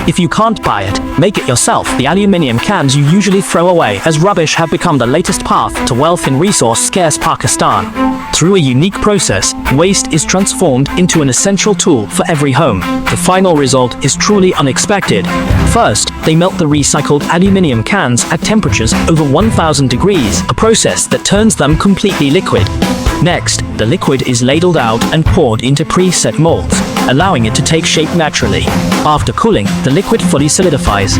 If you can't buy it, make it yourself. The aluminium cans you usually throw away as rubbish have become the latest path to wealth in resource-scarce Pakistan. Through a unique process, waste is transformed into an essential tool for every home. The final result is truly unexpected. First, they melt the recycled aluminium cans at temperatures over 1000 degrees, a process that turns them completely liquid. Next, the liquid is ladled out and poured into preset molds, allowing it to take shape naturally. After cooling, the liquid fully solidifies.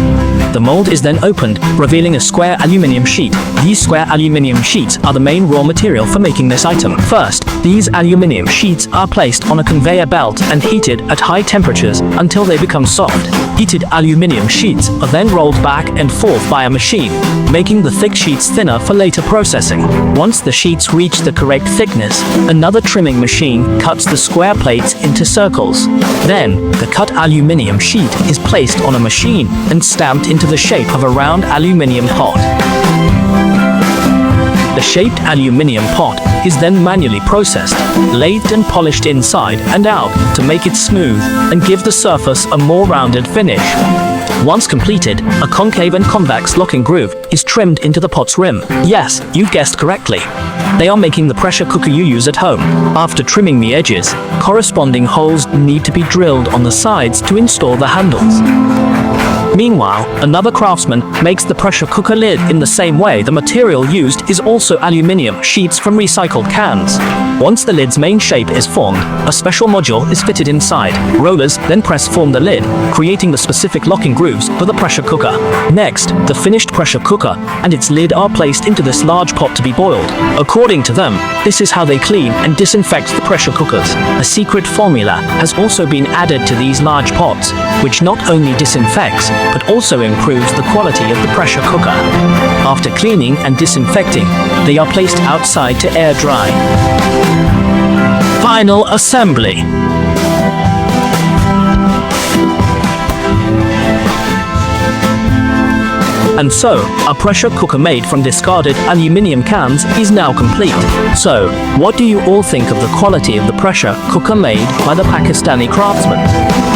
The mold is then opened, revealing a square aluminium sheet. These square aluminium sheets are the main raw material for making this item. First, these aluminium sheets are placed on a conveyor belt and heated at high temperatures until they become soft. Heated aluminium sheets are then rolled back and forth by a machine, making the thick sheets thinner for later processing. Once the sheets reach the correct thickness, another trimming machine cuts the square plates into circles. Then, the cut aluminium sheet is placed on a machine and stamped into the shape of a round aluminium pot. The shaped aluminium pot is then manually processed, lathed and polished inside and out to make it smooth and give the surface a more rounded finish. Once completed, a concave and convex locking groove is trimmed into the pot's rim. Yes, you've guessed correctly. They are making the pressure cooker you use at home. After trimming the edges, corresponding holes need to be drilled on the sides to install the handles. Meanwhile, another craftsman makes the pressure cooker lid in the same way. The material used is also aluminium sheets from recycled cans. Once the lid's main shape is formed, a special module is fitted inside. Rollers then press form the lid, creating the specific locking grooves for the pressure cooker. Next, the finished pressure cooker and its lid are placed into this large pot to be boiled. According to them, this is how they clean and disinfect the pressure cookers. A secret formula has also been added to these large pots, which not only disinfects, but also improves the quality of the pressure cooker. After cleaning and disinfecting, they are placed outside to air dry. Final assembly. And so, a pressure cooker made from discarded aluminium cans is now complete. So, what do you all think of the quality of the pressure cooker made by the Pakistani craftsman?